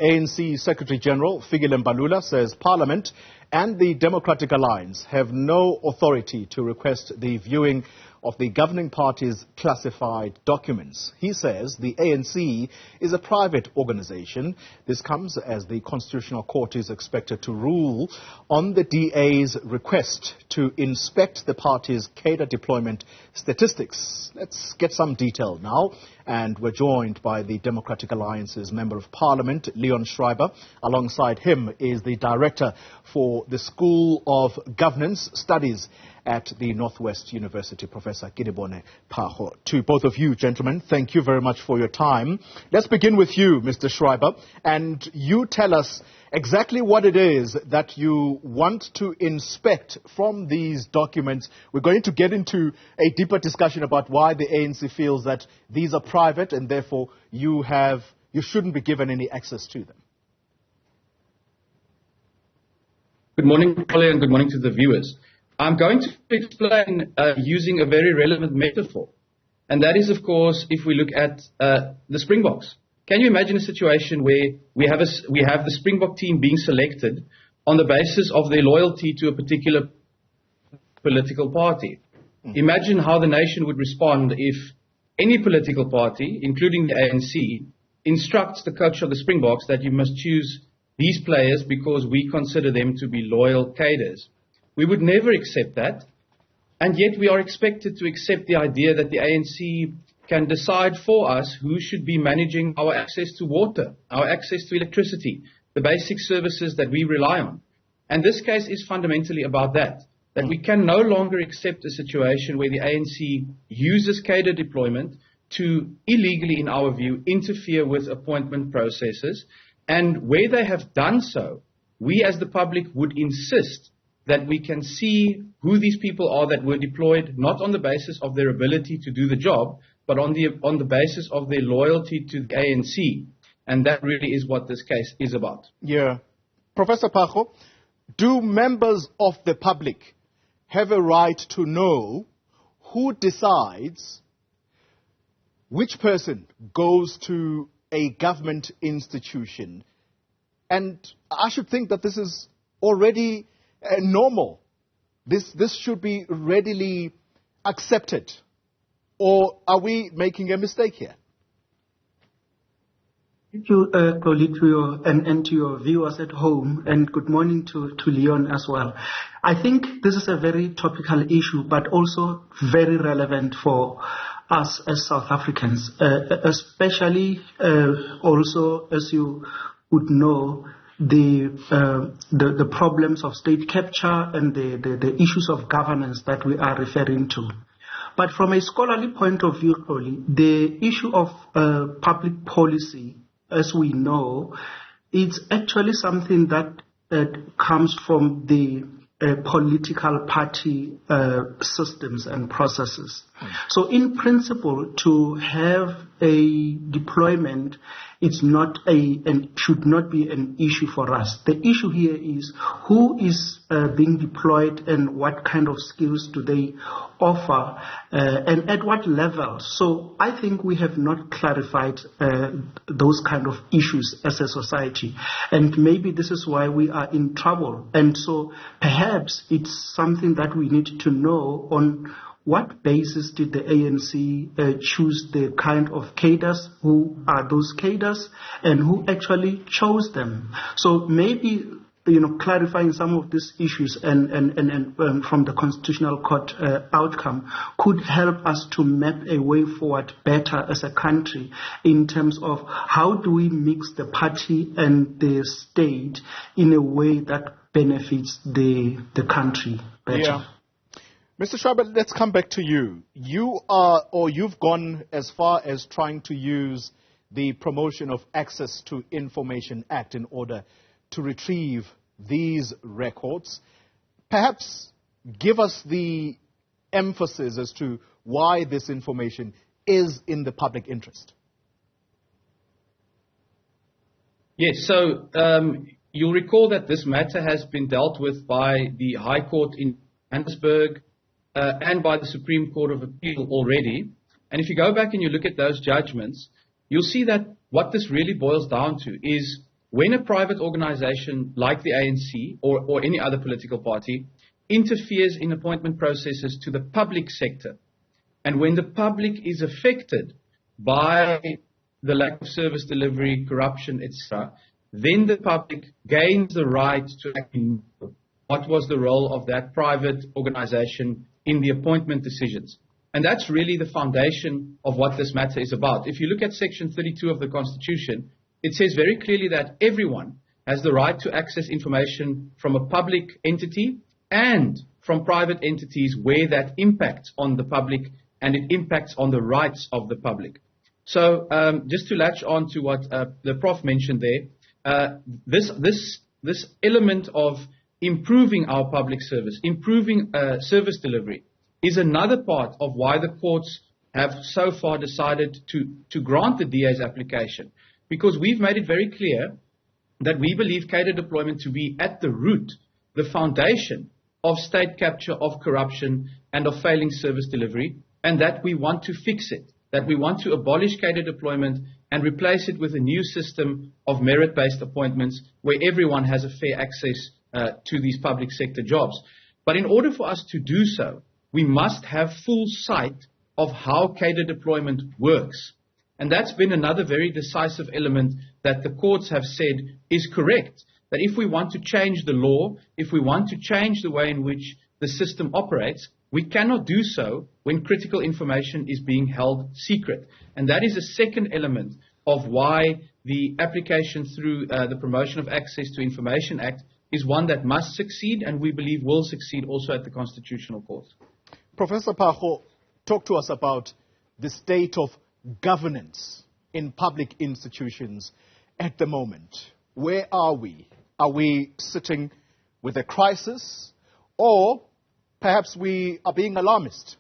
ANC Secretary-General Fikile Mbalula says Parliament and the Democratic Alliance have no authority to request the viewing of the governing party's classified documents. He says the ANC is a private organization. This comes as the Constitutional Court is expected to rule on the DA's request to inspect the party's cadre deployment statistics. Let's get some detail now. And we're joined by the Democratic Alliance's Member of Parliament, Schreiber. Alongside him is the Director for the School of Governance Studies at the Northwest University, Professor Kedibone Phago. To both of you, gentlemen, thank you very much for your time. Let's begin with you, Mr. Schreiber, and you tell us exactly what it is that you want to inspect from these documents. We're going to get into a deeper discussion about why the ANC feels that these are private and therefore you shouldn't be given any access to them. Good morning, Polly, and good morning to the viewers. I'm going to explain using a very relevant metaphor, and that is, of course, if we look at the Springboks. Can you imagine a situation where we have the Springbok team being selected on the basis of their loyalty to a particular political party? Imagine how the nation would respond if any political party, including the ANC, instructs the coach of the Springboks that you must choose these players because we consider them to be loyal cadres. We would never accept that, and yet we are expected to accept the idea that the ANC can decide for us who should be managing our access to water, our access to electricity, the basic services that we rely on. And this case is fundamentally about that we can no longer accept a situation where the ANC uses cadre deployment to illegally, in our view, interfere with appointment processes. And where they have done so, we as the public would insist that we can see who these people are that were deployed, not on the basis of their ability to do the job, but on the basis of their loyalty to the ANC. And that really is what this case is about. Yeah. Professor Phago, do members of the public have a right to know who decides which person goes to a government institution? And I should think that this is already normal. This should be readily accepted. Or are we making a mistake here? Thank you, colleague, and to your viewers at home, and good morning to Leon as well. I think this is a very topical issue, but also very relevant for us as South Africans, especially also, as you would know, the problems of state capture and the issues of governance that we are referring to. But from a scholarly point of view, the issue of public policy, as we know, it's actually something that comes from the political party systems and processes. So in principle, to have a deployment, it's not and should not be an issue for us. The issue here is who is being deployed and what kind of skills do they offer and at what level. So I think we have not clarified those kind of issues as a society, and maybe this is why we are in trouble. And so perhaps it's something that we need to know on what basis did the ANC choose the kind of cadres, who are those cadres, and who actually chose them. So maybe, clarifying some of these issues and from the Constitutional Court outcome could help us to map a way forward better as a country in terms of how do we mix the party and the state in a way that benefits the country better. Yeah. Mr. Schreiber, let's come back to you. You've gone as far as trying to use the Promotion of Access to Information Act in order to retrieve these records. Perhaps give us the emphasis as to why this information is in the public interest. Yes, so you'll recall that this matter has been dealt with by the High Court in Johannesburg, and by the Supreme Court of Appeal already. And if you go back and you look at those judgments, you'll see that what this really boils down to is when a private organization like the ANC or any other political party interferes in appointment processes to the public sector, and when the public is affected by the lack of service delivery, corruption, etc., then the public gains the right to actually know what was the role of that private organization in the appointment decisions. And that's really the foundation of what this matter is about. If you look at Section 32 of the Constitution, it says very clearly that everyone has the right to access information from a public entity and from private entities where that impacts on the public and it impacts on the rights of the public. So just to latch on to what the Prof mentioned there, this element of improving our public service, improving service delivery, is another part of why the courts have so far decided to grant the DA's application. Because we've made it very clear that we believe cadre deployment to be at the root, the foundation of state capture, of corruption, and of failing service delivery, and that we want to fix it, that we want to abolish cadre deployment and replace it with a new system of merit-based appointments where everyone has a fair access to these public sector jobs. But in order for us to do so, we must have full sight of how cadre deployment works. And that's been another very decisive element that the courts have said is correct, that if we want to change the law, if we want to change the way in which the system operates, we cannot do so when critical information is being held secret. And that is a second element of why the application through the Promotion of Access to Information Act is one that must succeed and we believe will succeed also at the Constitutional Court. Professor Phago, talk to us about the state of governance in public institutions at the moment. Where are we? Are we sitting with a crisis, or perhaps we are being alarmist?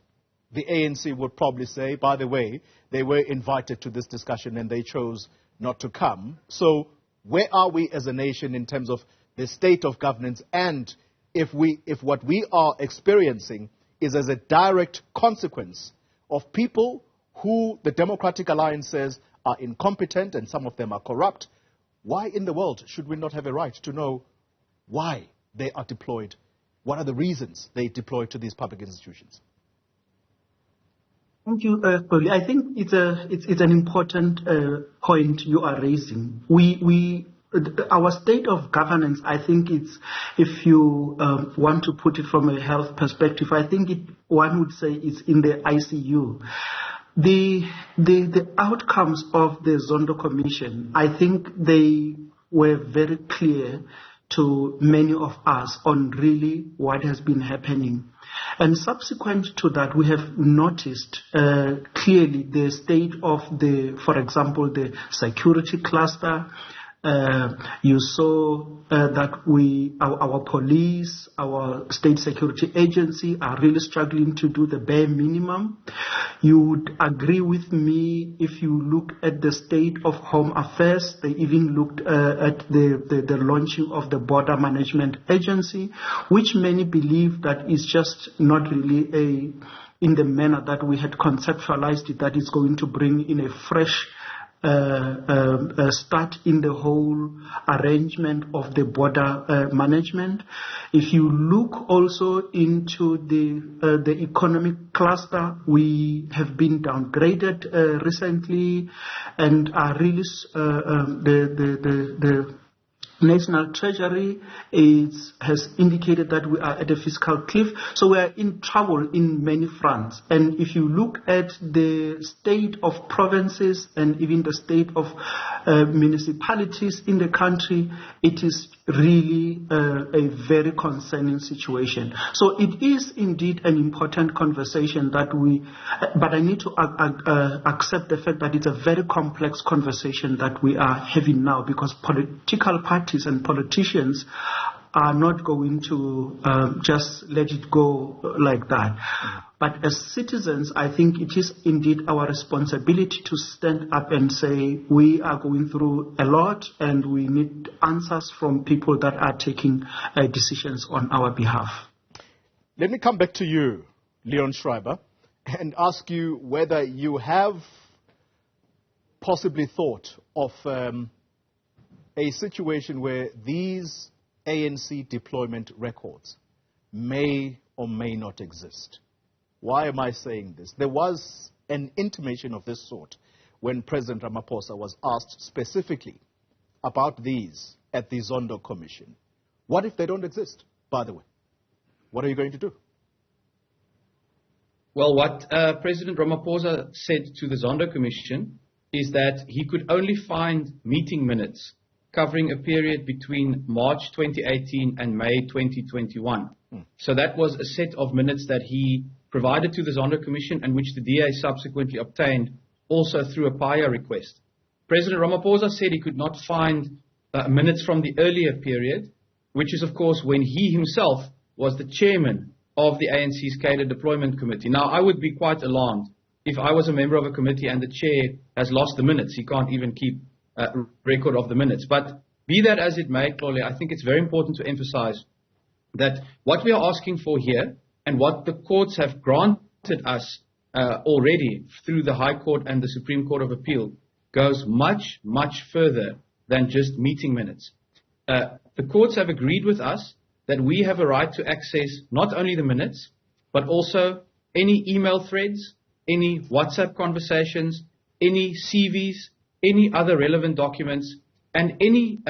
The ANC would probably say, by the way, they were invited to this discussion and they chose not to come. So where are we as a nation in terms of the state of governance, and if what we are experiencing is as a direct consequence of people who the Democratic Alliance says are incompetent and some of them are corrupt, why in the world should we not have a right to know why they are deployed? What are the reasons they deploy to these public institutions? Thank you, Poli. I think it's an important point you are raising. Our state of governance, I think it's, if you want to put it from a health perspective, I think one would say it's in the ICU. The outcomes of the Zondo Commission, I think they were very clear to many of us on really what has been happening. And subsequent to that, we have noticed clearly the state of for example, the security cluster. You saw that our police, our state security agency are really struggling to do the bare minimum. You would agree with me if you look at the state of Home Affairs. They even looked at the launching of the Border Management Agency, which many believe that is just not really in the manner that we had conceptualized it, that is going to bring in a fresh start in the whole arrangement of the border management. If you look also into the economic cluster, we have been downgraded recently, and are really the National Treasury has indicated that we are at a fiscal cliff, so we are in trouble in many fronts. And if you look at the state of provinces and even the state of municipalities in the country, it is really a very concerning situation. So it is indeed an important conversation but I need to accept the fact that it's a very complex conversation that we are having now, because political parties and politicians are not going to just let it go like that. But as citizens, I think it is indeed our responsibility to stand up and say we are going through a lot and we need answers from people that are taking decisions on our behalf. Let me come back to you, Leon Schreiber, and ask you whether you have possibly thought of a a situation where these ANC deployment records may or may not exist. Why am I saying this? There was an intimation of this sort when President Ramaphosa was asked specifically about these at the Zondo Commission. What if they don't exist, by the way? What are you going to do? Well, what President Ramaphosa said to the Zondo Commission is that he could only find meeting minutes covering a period between March 2018 and May 2021. So that was a set of minutes that he provided to the Zondo Commission and which the DA subsequently obtained also through a PAIA request. President Ramaphosa said he could not find minutes from the earlier period, which is, of course, when he himself was the chairman of the ANC's Cadre Deployment Committee. Now, I would be quite alarmed if I was a member of a committee and the chair has lost the minutes. He can't even keep record of the minutes. But be that as it may, Chloe, I think it's very important to emphasize that what we are asking for here and what the courts have granted us already through the High Court and the Supreme Court of Appeal goes much, much further than just meeting minutes. The courts have agreed with us that we have a right to access not only the minutes, but also any email threads, any WhatsApp conversations, any CVs, any other relevant documents, and any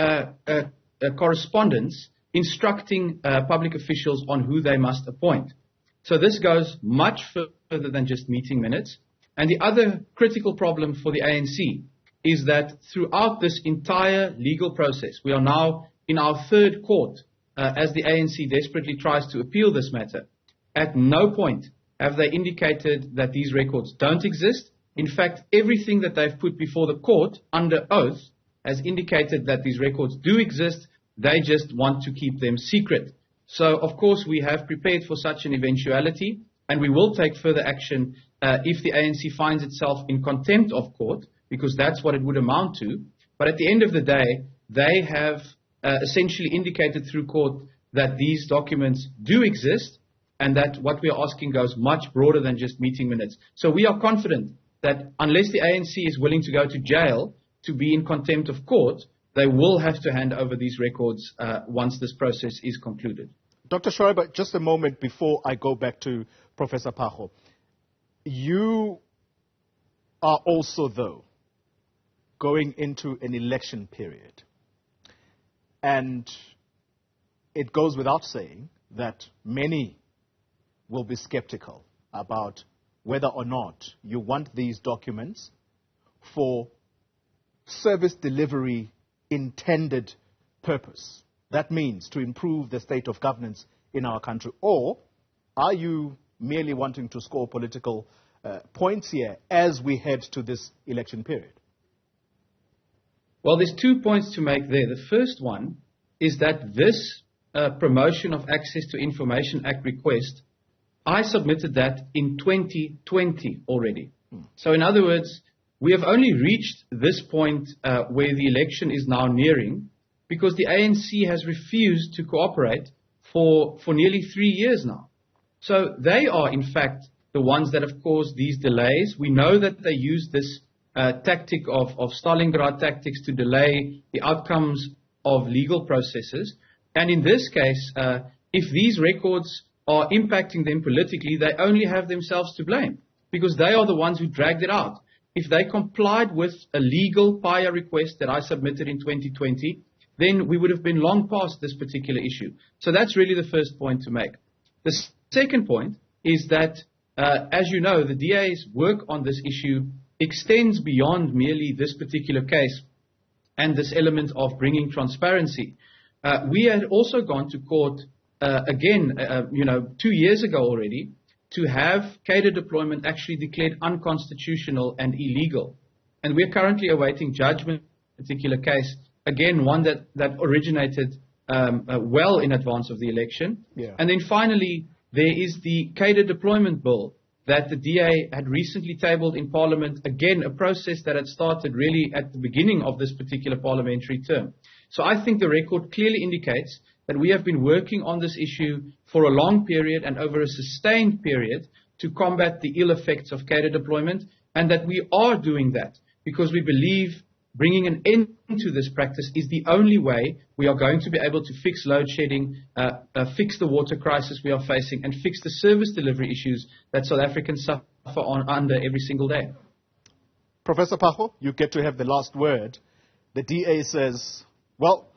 correspondence instructing public officials on who they must appoint. So this goes much further than just meeting minutes. And the other critical problem for the ANC is that throughout this entire legal process, we are now in our third court as the ANC desperately tries to appeal this matter. At no point have they indicated that these records don't exist. In fact, everything that they've put before the court under oath has indicated that these records do exist. They just want to keep them secret. So, of course, we have prepared for such an eventuality, and we will take further action if the ANC finds itself in contempt of court, because that's what it would amount to. But at the end of the day, they have essentially indicated through court that these documents do exist and that what we are asking goes much broader than just meeting minutes. So we are confident that unless the ANC is willing to go to jail to be in contempt of court, they will have to hand over these records once this process is concluded. Dr. Schreiber, just a moment before I go back to Professor Phago. You are also, though, going into an election period. And it goes without saying that many will be skeptical about whether or not you want these documents for service delivery intended purpose. That means to improve the state of governance in our country. Or are you merely wanting to score political points here as we head to this election period? Well, there's 2 points to make there. The first one is that this Promotion of Access to Information Act request, I submitted that in 2020 already. So in other words, we have only reached this point where the election is now nearing because the ANC has refused to cooperate for nearly 3 years now. So they are, in fact, the ones that have caused these delays. We know that they use this tactic of Stalingrad tactics to delay the outcomes of legal processes. And in this case, if these records are impacting them politically, they only have themselves to blame because they are the ones who dragged it out. If they complied with a legal PAIA request that I submitted in 2020, then we would have been long past this particular issue. So that's really the first point to make. The second point is that, as you know, the DA's work on this issue extends beyond merely this particular case and this element of bringing transparency. We had also gone to court again, 2 years ago already, to have cadre deployment actually declared unconstitutional and illegal. And we're currently awaiting judgment in a particular case, again, one that originated well in advance of the election. Yeah. And then finally, there is the cadre deployment bill that the DA had recently tabled in Parliament, again, a process that had started really at the beginning of this particular parliamentary term. So I think the record clearly indicates that we have been working on this issue for a long period and over a sustained period to combat the ill effects of cadre deployment, and that we are doing that because we believe bringing an end to this practice is the only way we are going to be able to fix load shedding, fix the water crisis we are facing, and fix the service delivery issues that South Africans suffer under every single day. Professor Phago, you get to have the last word. The DA says, well,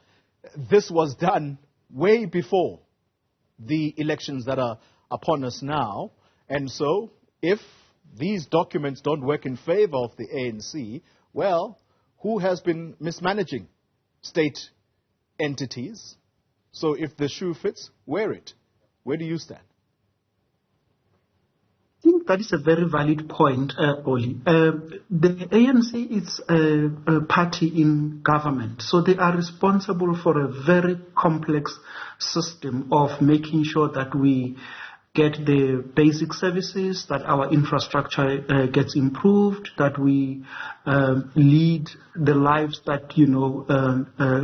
this was done way before the elections that are upon us now, and so if these documents don't work in favor of the ANC, well, who has been mismanaging state entities? So if the shoe fits, wear it. Where do you stand? I think that is a very valid point, Oli. The ANC is a party in government, so they are responsible for a very complex system of making sure that we get the basic services, that our infrastructure gets improved, that we lead the lives that,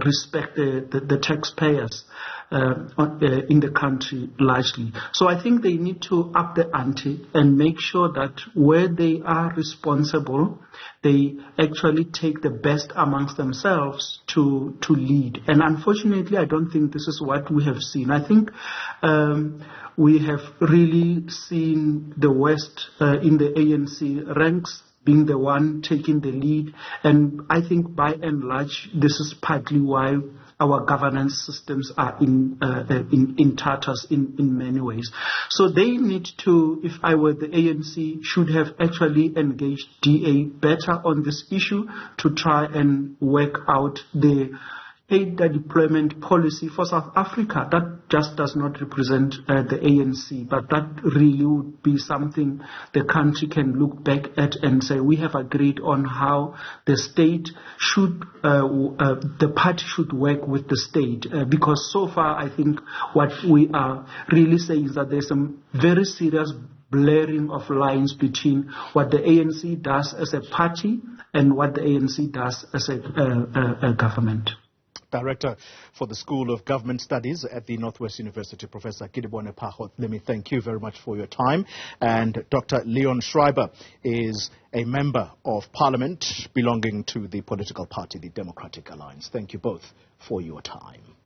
respect the taxpayers in the country largely. So I think they need to up the ante and make sure that where they are responsible, they actually take the best amongst themselves to lead. And unfortunately, I don't think this is what we have seen. I think we have really seen the West in the ANC ranks being the one taking the lead. And I think by and large, this is partly why our governance systems are in tatters in many ways. So they need to, if I were the ANC, should have actually engaged DA better on this issue to try and work out the aid deployment policy for South Africa. That just does not represent the ANC, but that really would be something the country can look back at and say, we have agreed on how the state should, the party should work with the state. Because so far, I think what we are really saying is that there's some very serious blurring of lines between what the ANC does as a party and what the ANC does as a government. Director for the School of Government Studies at the Northwest University, Professor Kedibone Phago, let me thank you very much for your time. And Dr. Leon Schreiber is a member of Parliament belonging to the political party, the Democratic Alliance. Thank you both for your time.